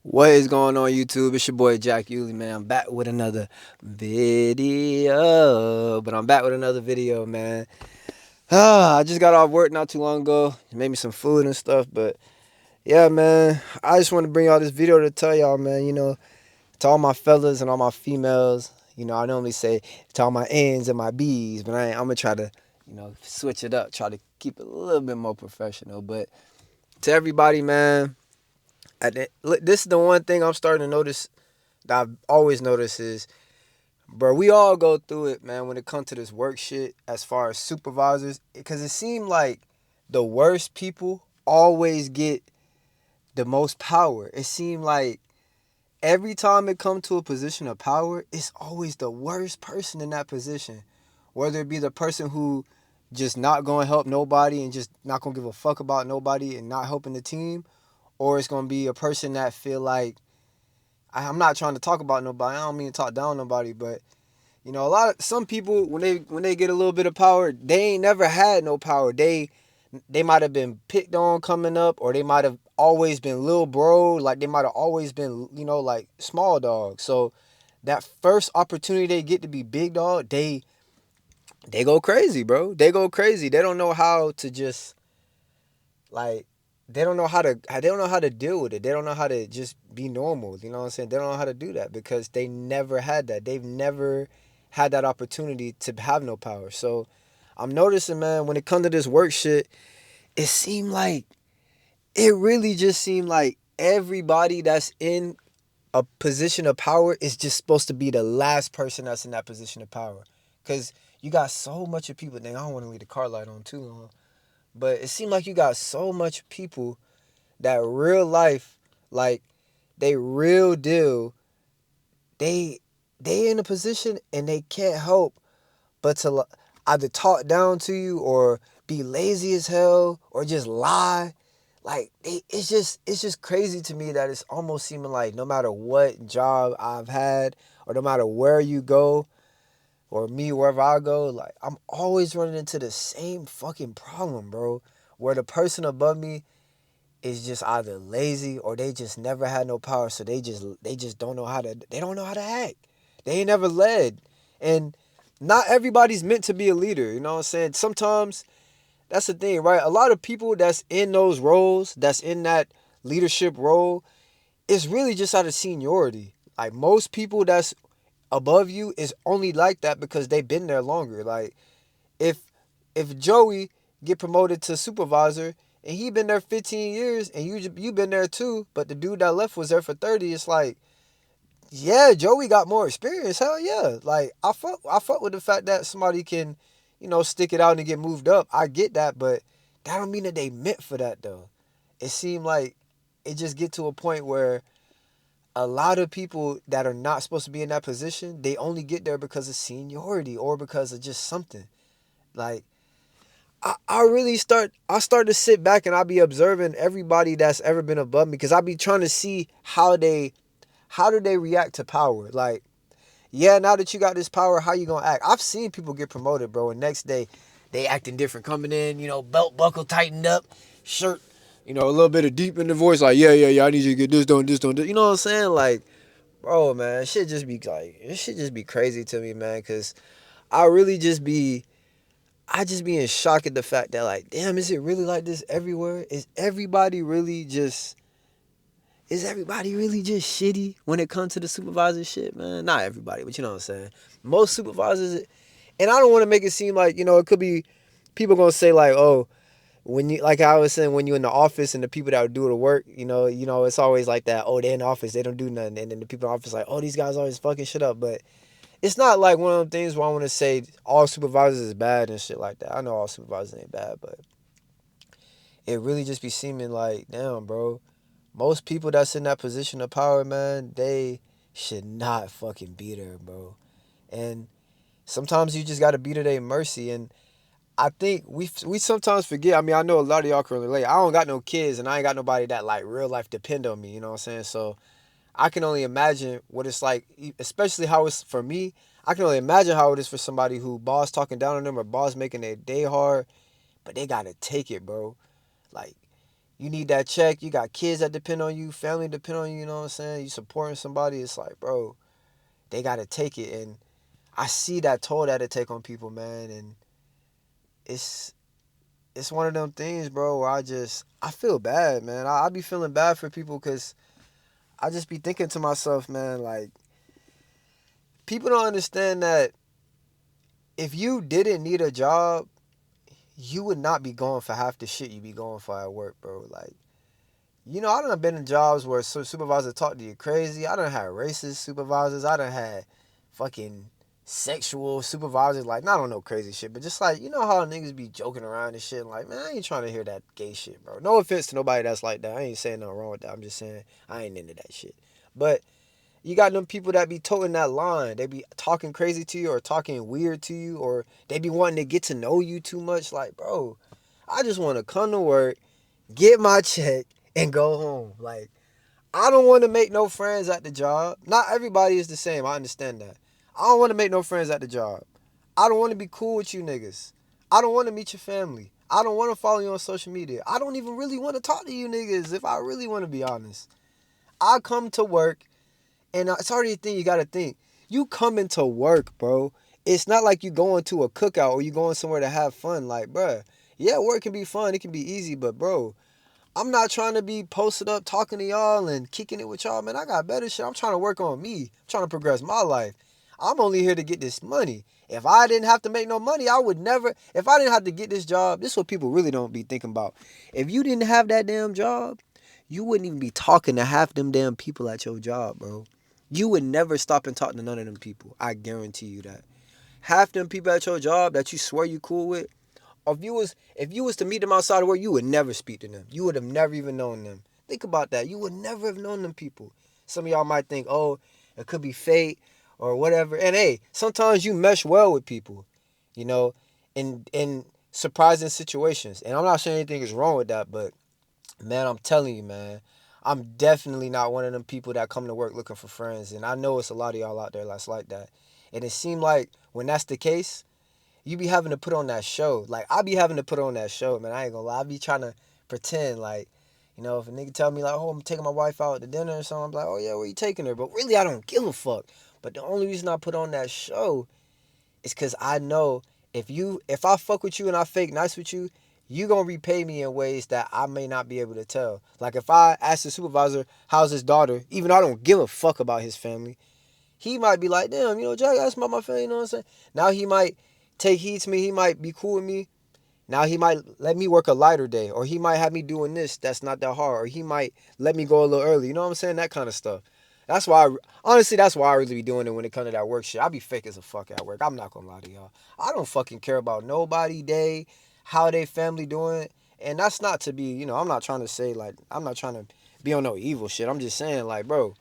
What is going on YouTube? It's your boy Jack Yulee, man. I'm back with another video. Man. I just got off work not too long ago. Made me some food and stuff, but yeah, man. I just want to bring y'all this video to tell y'all, man, to all my fellas and all my females, I normally say to all my N's and my B's, but I'm gonna try to, switch it up, try to keep it a little bit more professional. But to everybody, man, this is the one thing I'm starting to notice that I've always noticed is, bro, we all go through it, man, when it comes to this work shit as far as supervisors. Because it seemed like the worst people always get the most power. It seemed like every time it comes to a position of power, it's always the worst person in that position. Whether it be the person who just not going to help nobody and just not going to give a fuck about nobody and not helping the team, or it's going to be a person that feel like, I'm not trying to talk about nobody. I don't mean to talk down on nobody, but some people when they get a little bit of power, they ain't never had no power. They might have been picked on coming up, or they might have always been little bro. Like they might have always been like small dog. So that first opportunity they get to be big dog, they go crazy, bro. They go crazy. They don't know how to just like they don't know how to deal with it. They don't know how to just be normal. You know what I'm saying? They don't know how to do that because they never had that. They've never had that opportunity to have no power. So I'm noticing, man, when it comes to this work shit, it really just seemed like everybody that's in a position of power is just supposed to be the last person that's in that position of power. Cause you got so much of people. Dang, I don't want to leave the car light on too long. But it seemed like you got so much people that real life, like they real deal, they they in a position and they can't help but to either talk down to you or be lazy as hell or just lie. Like it's just crazy to me that it's almost seeming like no matter what job I've had or no matter where you go or me wherever I go, like I'm always running into the same fucking problem, bro. Where the person above me is just either lazy or they just never had no power, so they just don't know how to act. They ain't never led. And not everybody's meant to be a leader, you know what I'm saying? Sometimes that's the thing, right? A lot of people that's in those roles, that's in that leadership role, it's really just out of seniority. Like most people that's above you is only like that because they've been there longer. Like if Joey get promoted to supervisor and he been there 15 years and you been there too, but the dude that left was there for 30, it's like, yeah, Joey got more experience. Hell yeah. Like I fuck with the fact that somebody can, stick it out and get moved up. I get that, but that don't mean that they meant for that though. It seemed like it just get to a point where a lot of people that are not supposed to be in that position, they only get there because of seniority or because of just something. Like I start to sit back and I be observing everybody that's ever been above me because I be trying to see how do they react to power. Like, yeah, now that you got this power, how you gonna act? I've seen people get promoted, bro, and next day they acting different, coming in, belt buckle tightened up, shirt, a little bit of deep in the voice, like, yeah, I need you to get this done, this done, this. You know what I'm saying? Like, bro, man, it should just be crazy to me, man, because I really just be I just be in shock at the fact that, like, damn, is it really like this everywhere? Is everybody really just shitty when it comes to the supervisor shit, man? Not everybody, but you know what I'm saying. Most supervisors, and I don't want to make it seem like, it could be people gonna say like, oh, when you, like I was saying, when you in the office and the people that would do the work, it's always like that. Oh, they're in the office, they don't do nothing, and then the people in the office like, oh, these guys always fucking shit up, but it's not like one of them things where I want to say all supervisors is bad and shit like that. I know all supervisors ain't bad, but it really just be seeming like, damn, bro, most people that's in that position of power, man, they should not fucking be there, bro. And sometimes you just got to be to their mercy. And I think we sometimes forget. I mean, I know a lot of y'all can relate. I don't got no kids, and I ain't got nobody that like real life depend on me. You know what I'm saying? So I can only imagine what it's like, especially how it's for me. I can only imagine how it is for somebody who boss talking down on them or boss making their day hard, but they gotta take it, bro. Like You need that check. You got kids that depend on you, family depend on you. You know what I'm saying? You supporting somebody. It's like, bro, they gotta take it, and I see that toll that it take on people, man. And it's it's one of them things, bro, where I feel bad, man. I be feeling bad for people because I just be thinking to myself, man, like, people don't understand that if you didn't need a job, you would not be going for half the shit you be going for at work, bro. Like, I done been in jobs where supervisors talk to you crazy. I done had racist supervisors. I done had fucking sexual supervisors. Like, not on no crazy shit, but just like, how niggas be joking around and shit. Like, man, I ain't trying to hear that gay shit, bro. No offense to nobody that's like that. I ain't saying nothing wrong with that. I'm just saying I ain't into that shit. But you got them people that be toting that line. They be talking crazy to you or talking weird to you, or they be wanting to get to know you too much. Like, bro, I just want to come to work, get my check, and go home. Like, I don't want to make no friends at the job. Not everybody is the same. I understand that. I don't want to make no friends at the job. I don't want to be cool with you niggas. I don't want to meet your family. I don't want to follow you on social media. I don't even really want to talk to you niggas if I really want to be honest. I come to work, and it's already a thing you got to think. You coming to work, bro. It's not like you going to a cookout or you going somewhere to have fun. Like, bruh, yeah, work can be fun. It can be easy, but bro, I'm not trying to be posted up talking to y'all and kicking it with y'all, man. I got better shit. I'm trying to work on me. I'm trying to progress my life. I'm only here to get this money. If I didn't have to make no money, I would never. If I didn't have to get this job, this is what people really don't be thinking about. If you didn't have that damn job, you wouldn't even be talking to half them damn people at your job, bro. You would never stop and talk to none of them people. I guarantee you that. Half them people at your job that you swear you cool with, if you was to meet them outside of work, you would never speak to them. You would have never even known them. Think about that. You would never have known them people. Some of y'all might think, oh, it could be fate or whatever. And hey, sometimes you mesh well with people, you know, in surprising situations. And I'm not saying anything is wrong with that, but man, I'm telling you, man, I'm definitely not one of them people that come to work looking for friends. And I know it's a lot of y'all out there that's like that. And it seemed like when that's the case, you be having to put on that show. Like, I be having to put on that show, man. I ain't gonna lie. I be trying to pretend like, if a nigga tell me like, oh, I'm taking my wife out to dinner or something, I'm like, oh yeah, where you taking her? But really, I don't give a fuck. But the only reason I put on that show is because I know if I fuck with you and I fake nice with you, you gonna repay me in ways that I may not be able to tell. Like, if I ask the supervisor how's his daughter, even though I don't give a fuck about his family, he might be like, damn, Jack asked about my family, you know what I'm saying? Now he might take heed to me. He might be cool with me. Now he might let me work a lighter day, or he might have me doing this that's not that hard, or he might let me go a little early. You know what I'm saying? That kind of stuff. Honestly, that's why I really be doing it when it comes to that work shit. I be fake as a fuck at work. I'm not gonna lie to y'all. I don't fucking care about nobody day, how they family doing. And that's not to be, I'm not trying to say, like, I'm not trying to be on no evil shit. I'm just saying, like, bro,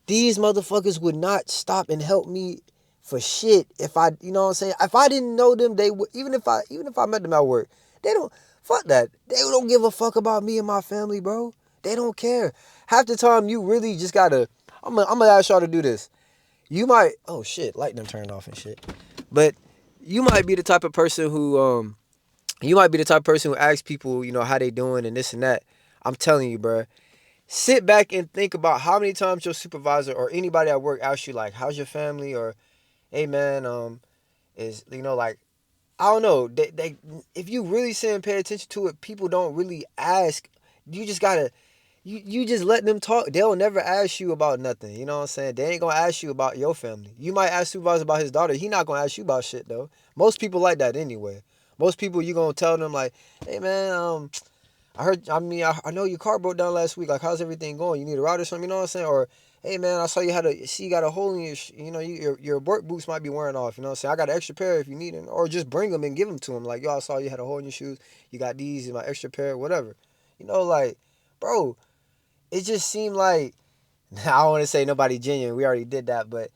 these motherfuckers would not stop and help me for shit if I, you know what I'm saying? If I didn't know them, they would, even if I met them at work, they don't, fuck that. They don't give a fuck about me and my family, bro. They don't care. Half the time you really just gotta, I'm gonna ask y'all to do this. You might, oh shit, light done turned off and shit. But you might be the type of person who asks people, how they doing and this and that. I'm telling you, bro. Sit back and think about how many times your supervisor or anybody at work asks you, like, how's your family? Or, hey man, is, like, I don't know. They if you really sit and pay attention to it, people don't really ask. You just gotta, you just let them talk. They'll never ask you about nothing. You know what I'm saying? They ain't gonna ask you about your family. You might ask supervisor about his daughter. He not gonna ask you about shit though. Most people like that anyway. Most people, you gonna tell them like, hey man, I know your car broke down last week. Like, how's everything going? You need a ride or something? You know what I'm saying? Or, hey man, I saw you got a hole in your work boots might be wearing off. You know what I'm saying? I got an extra pair if you need them. Or just bring them and give them to them. Like, yo, I saw you had a hole in your shoes. You got these in my extra pair, whatever. Like, bro, it just seemed like, I don't want to say nobody genuine. We already did that. But,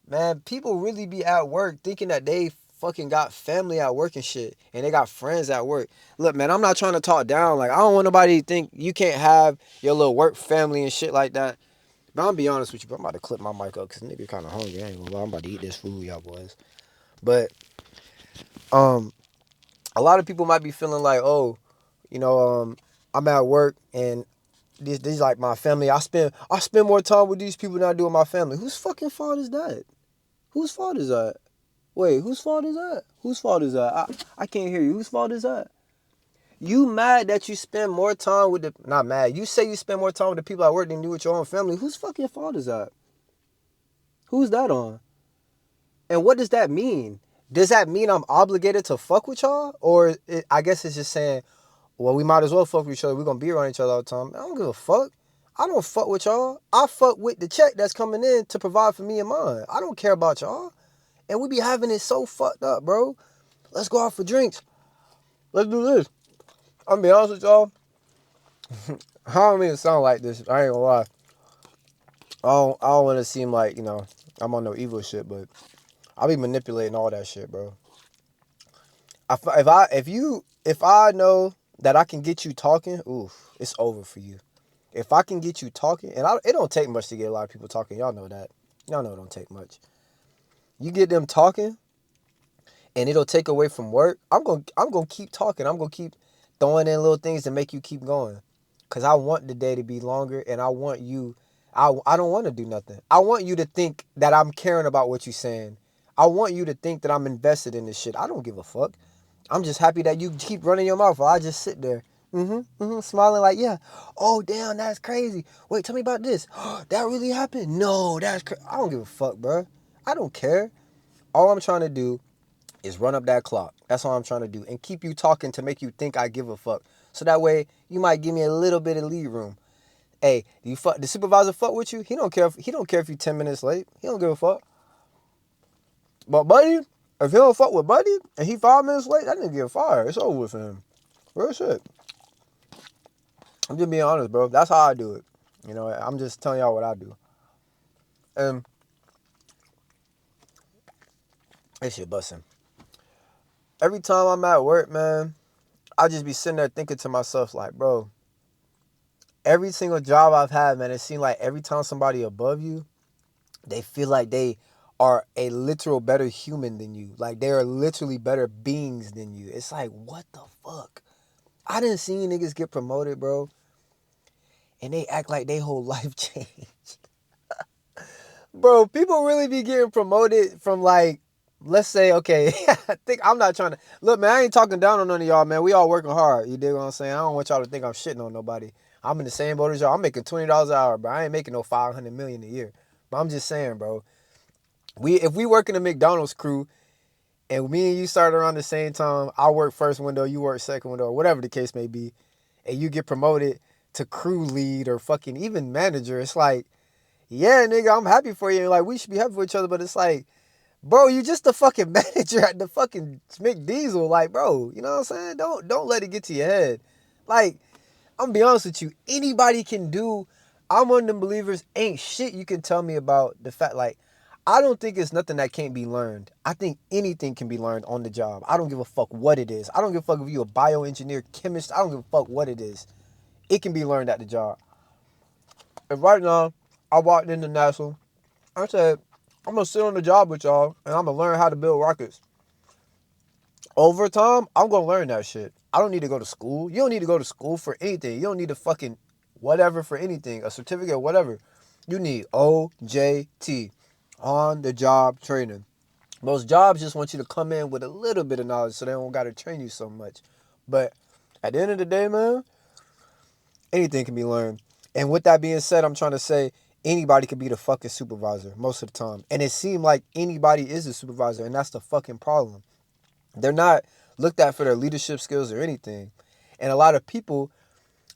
man, people really be at work thinking that they fucking got family at work and shit. And they got friends at work. Look, man, I'm not trying to talk down. Like, I don't want nobody to think you can't have your little work family and shit like that. But I'm gonna be honest with you, bro. I'm about to clip my mic up because nigga kind of hungry. I ain't gonna lie. I'm about to eat this food, y'all boys. But, a lot of people might be feeling like, oh, you know, I'm at work and these like my family. I spend more time with these people than I do with my family. Whose fucking fault is that? Whose fault is that? Wait, whose fault is that? Whose fault is that? I can't hear you. Whose fault is that? You mad that you spend more time with the not mad. You say you spend more time with the people at work than you do with your own family. Whose fucking fault is that? Who's that on? And what does that mean? Does that mean I'm obligated to fuck with y'all? Or I guess it's just saying, well, we might as well fuck with each other. We're gonna be around each other all the time. I don't give a fuck. I don't fuck with y'all. I fuck with the check that's coming in to provide for me and mine. I don't care about y'all. And we be having it so fucked up, bro. Let's go out for drinks. Let's do this. I'm gonna be honest with y'all. I don't even sound like this. I ain't gonna lie. I don't want to seem like, I'm on no evil shit, but I be manipulating all that shit, bro. If I know that I can get you talking, oof, it's over for you. If I can get you talking, and it don't take much to get a lot of people talking. Y'all know that. Y'all know it don't take much. You get them talking, and it'll take away from work. I'm gonna keep talking. I'm gonna keep throwing in little things to make you keep going, cause I want the day to be longer, and I want you. I don't want to do nothing. I want you to think that I'm caring about what you're saying. I want you to think that I'm invested in this shit. I don't give a fuck. I'm just happy that you keep running your mouth while I just sit there. Smiling like, yeah. Oh, damn, that's crazy. Wait, tell me about this. That really happened? No, that's crazy. I don't give a fuck, bro. I don't care. All I'm trying to do is run up that clock. That's all I'm trying to do. And keep you talking to make you think I give a fuck. So that way, you might give me a little bit of lead room. Hey, the supervisor fuck with you? He don't care if you 10 minutes late. He don't give a fuck. But buddy, if he don't fuck with buddy and he 5 minutes late, that nigga get fired. It's over with him. Real shit. I'm just being honest, bro. That's how I do it. I'm just telling y'all what I do. And this shit busting. Every time I'm at work, man, I just be sitting there thinking to myself, like, bro, every single job I've had, man, it seems like every time somebody above you, they feel like they are a literal better human than you. Like they are literally better beings than you. It's like, what the fuck? I didn't see niggas get promoted, bro. And they act like they whole life changed. Bro, people really be getting promoted from like, let's say, okay, I think I'm not trying to, look, man, I ain't talking down on none of y'all, man. We all working hard. You dig what I'm saying? I don't want y'all to think I'm shitting on nobody. I'm in the same boat as y'all. I'm making $20 an hour, bro. I ain't making no $500 million a year. But I'm just saying, bro, if we work in a McDonald's crew and me and you start around the same time, I work first window, you work second window, or whatever the case may be, and you get promoted to crew lead or fucking even manager, it's like, yeah, nigga, I'm happy for you. Like, we should be happy for each other, but it's like, bro, you just the fucking manager at the fucking McDiesel. Like, bro, you know what I'm saying? Don't let it get to your head. Like, I'm gonna be honest with you. Anybody can do. I'm one of them believers. Ain't shit you can tell me about the fact. Like, I don't think it's nothing that can't be learned. I think anything can be learned on the job. I don't give a fuck what it is. I don't give a fuck if you're a bioengineer, chemist. I don't give a fuck what it is. It can be learned at the job. If right now I walked into NASA, I said, I'm gonna sit on the job with y'all and I'm gonna learn how to build rockets. Over time, I'm gonna learn that shit. I don't need to go to school. You don't need to go to school for anything. You don't need to fucking whatever for anything, a certificate, whatever. You need OJT, on the job training. Most jobs just want you to come in with a little bit of knowledge so they don't gotta train you so much. But at the end of the day, man, anything can be learned. And with that being said, I'm trying to say anybody could be the fucking supervisor most of the time. And it seemed like anybody is a supervisor, and that's the fucking problem. They're not looked at for their leadership skills or anything. And a lot of people,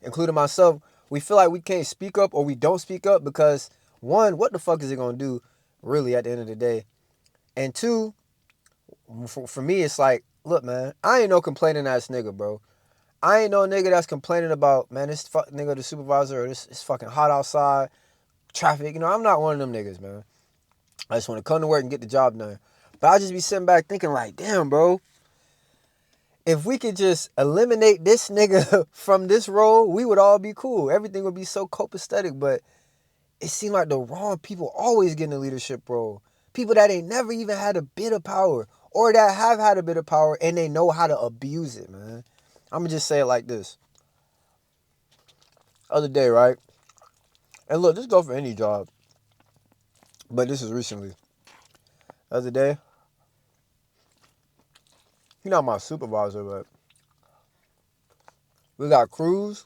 including myself, we feel like we can't speak up or we don't speak up because, one, what the fuck is it going to do really at the end of the day? And two, for me, it's like, look, man, I ain't no complaining ass nigga, bro. I ain't no nigga that's complaining about, man, this fuck nigga the supervisor or this it's fucking hot outside, traffic. I'm not one of them niggas, man. I just want to come to work and get the job done. But I just be sitting back thinking like, damn, bro, if we could just eliminate this nigga from this role, we would all be cool. Everything would be so copacetic. But it seemed like the wrong people always get in the leadership role. People that ain't never even had a bit of power or that have had a bit of power and they know how to abuse it, man. I'm going to just say it like this. Other day, right? And look, this go for any job, but this is recently. Other day, he's not my supervisor, but we got crews,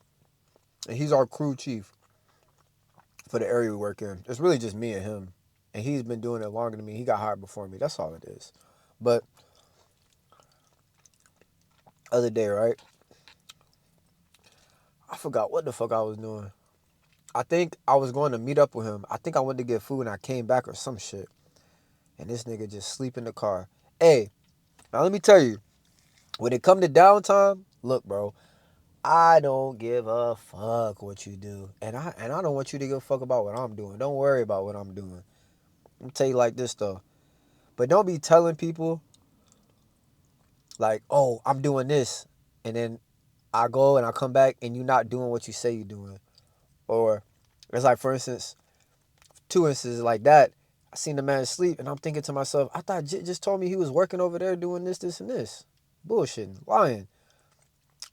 and he's our crew chief for the area we work in. It's really just me and him, and he's been doing it longer than me. He got hired before me. That's all it is. But other day, right? I forgot what the fuck I was doing. I think I was going to meet up with him. I think I went to get food and I came back or some shit. And this nigga just sleep in the car. Hey, now let me tell you, when it come to downtime, look, bro, I don't give a fuck what you do. And I don't want you to give a fuck about what I'm doing. Don't worry about what I'm doing. I'm gonna tell you like this though. But don't be telling people like, oh, I'm doing this. And then I go and I come back and you're not doing what you say you're doing. Or it's like, for instance, two instances like that. I seen the man sleep and I'm thinking to myself, I thought Jit just told me he was working over there doing this, this, and this. Bullshitting, lying.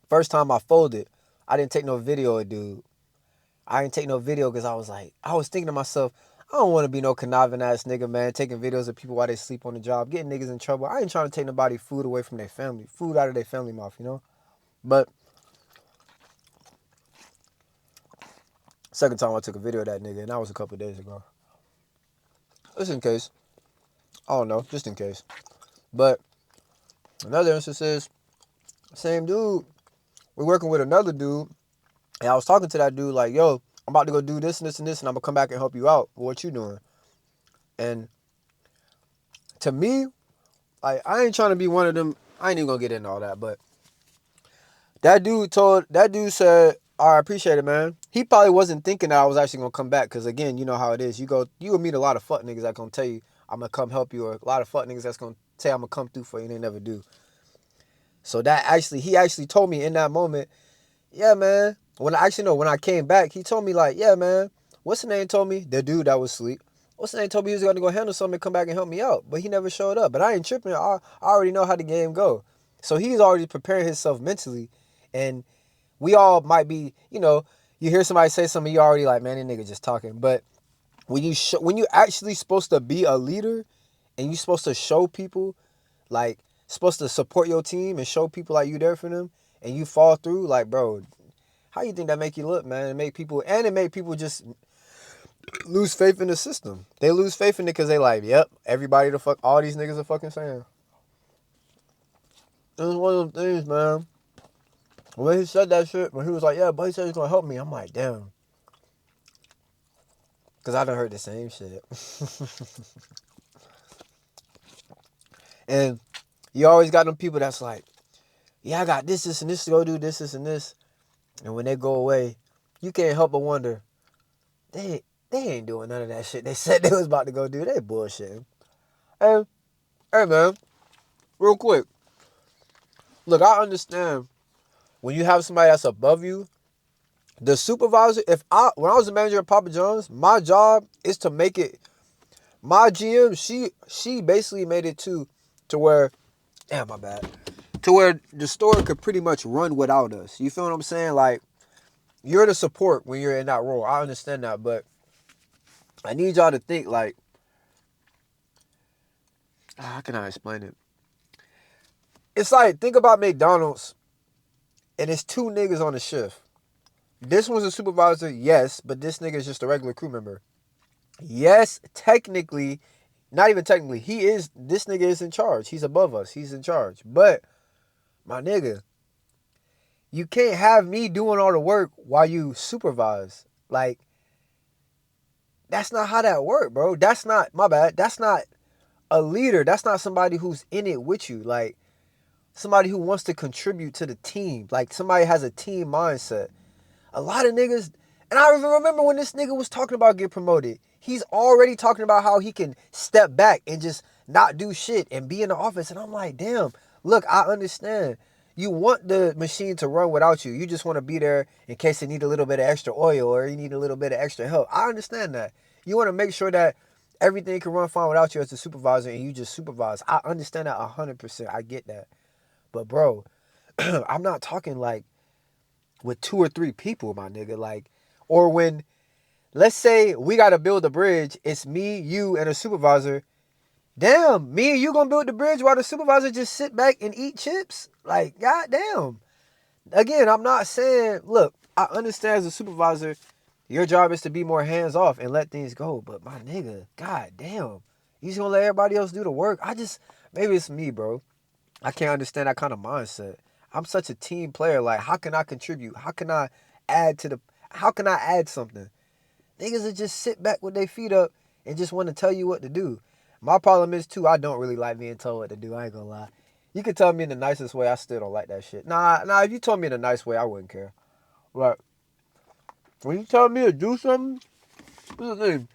First time I folded, I didn't take no video of dude. I didn't take no video because I was thinking to myself, I don't want to be no conniving ass nigga, man, taking videos of people while they sleep on the job, getting niggas in trouble. I ain't trying to take nobody food away from their family, food out of their family mouth, you know? But second time I took a video of that nigga, and that was a couple of days ago. Just in case. I don't know, just in case. But another instance is, same dude, we're working with another dude, and I was talking to that dude like, yo, I'm about to go do this and this and this, and I'm going to come back and help you out. What you doing? And to me, like, I ain't trying to be one of them. I ain't even going to get into all that, but that dude said, all right, I appreciate it, man. He probably wasn't thinking that I was actually going to come back because, again, you know how it is. You will meet a lot of fuck niggas that going to tell you, I'm going to come help you, or a lot of fuck niggas that's going to say I'm going to come through for you, and they never do. So he actually told me in that moment, yeah, man. When I came back, he told me like, yeah, man. What's the name told me? The dude that was asleep. What's the name told me he was going to go handle something and come back and help me out. But he never showed up. But I ain't tripping. I already know how the game go. So he's already preparing himself mentally. And we all might be, you hear somebody say something, you already like, man, that nigga just talking. But when you actually supposed to be a leader and you supposed to show people, like, supposed to support your team and show people like you there for them, and you fall through, like, bro, how you think that make you look, man? It make people just lose faith in the system. They lose faith in it because they like, yep, everybody all these niggas are fucking saying. It was one of them things, man. When he said that shit, when he was like, yeah, but he said he's gonna help me, I'm like, damn. Because I done heard the same shit. And you always got them people that's like, yeah, I got this, and this to go do, this, and this. And when they go away, you can't help but wonder, they ain't doing none of that shit they said they was about to go do. They bullshitting. And, hey, man, real quick. Look, I understand when you have somebody that's above you, the supervisor, when I was the manager at Papa John's, my job is to make it, my GM, she basically made it to where, damn, my bad, to where the store could pretty much run without us. You feel what I'm saying? Like, you're the support when you're in that role. I understand that, but I need y'all to think like, how can I explain it? It's like, think about McDonald's, and it's two niggas on the shift. This one's a supervisor, yes, but this nigga is just a regular crew member. Yes, technically, not even technically, this nigga is in charge. He's above us. He's in charge. But, my nigga, you can't have me doing all the work while you supervise. Like, that's not how that works, bro. That's not, my bad, that's not a leader. That's not somebody who's in it with you. Like, somebody who wants to contribute to the team. Like, somebody has a team mindset. A lot of niggas, and I even remember when this nigga was talking about getting promoted, he's already talking about how he can step back and just not do shit and be in the office. And I'm like, damn, look, I understand. You want the machine to run without you. You just want to be there in case they need a little bit of extra oil or you need a little bit of extra help. I understand that. You want to make sure that everything can run fine without you as a supervisor and you just supervise. I understand that 100%. I get that. But bro, I'm not talking like with 2 or 3 people, my nigga. Like, Or when, let's say we got to build a bridge, it's me, you, and a supervisor. Damn, me and you gonna build the bridge while the supervisor just sit back and eat chips? Like, goddamn. Again, I'm not saying, look, I understand as a supervisor, your job is to be more hands off and let things go. But my nigga, goddamn, you just gonna let everybody else do the work? Maybe it's me, bro. I can't understand that kind of mindset. I'm such a team player. Like, how can I contribute? How can I add something? Niggas will just sit back with their feet up and just want to tell you what to do. My problem is, too, I don't really like being told what to do. I ain't gonna lie. You can tell me in the nicest way, I still don't like that shit. Nah, if you told me in a nice way, I wouldn't care. Like, when you tell me to do something, what's the thing?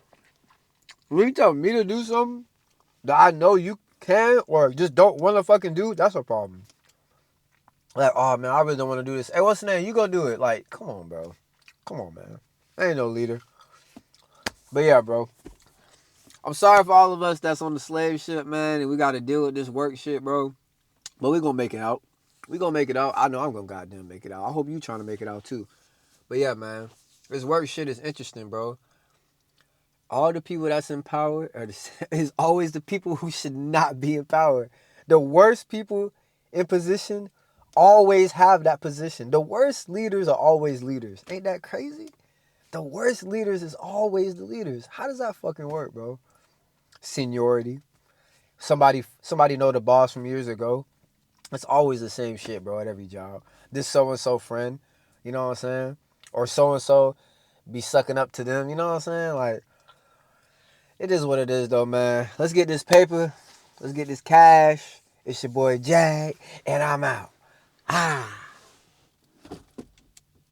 When you tell me to do something that I know you can or just don't want to fucking do, that's a problem. Like, oh, man, I really don't want to do this. Hey, what's the name? You gonna do it. Like, come on, bro. Come on, man. I ain't no leader. But yeah, bro. I'm sorry for all of us that's on the slave ship, man, and we got to deal with this work shit, bro. But we going to make it out. We going to make it out. I know I'm going to goddamn make it out. I hope you trying to make it out, too. But yeah, man. This work shit is interesting, bro. All the people that's in power is always the people who should not be in power. The worst people in position always have that position. The worst leaders are always leaders. Ain't that crazy? The worst leaders is always the leaders. How does that fucking work, bro? Seniority. Somebody know the boss from years ago. It's always the same shit, bro, at every job. This so-and-so friend, you know what I'm saying? Or so-and-so be sucking up to them, you know what I'm saying? Like, it is what it is, though, man. Let's get this paper. Let's get this cash. It's your boy, Jag, and I'm out. Ah.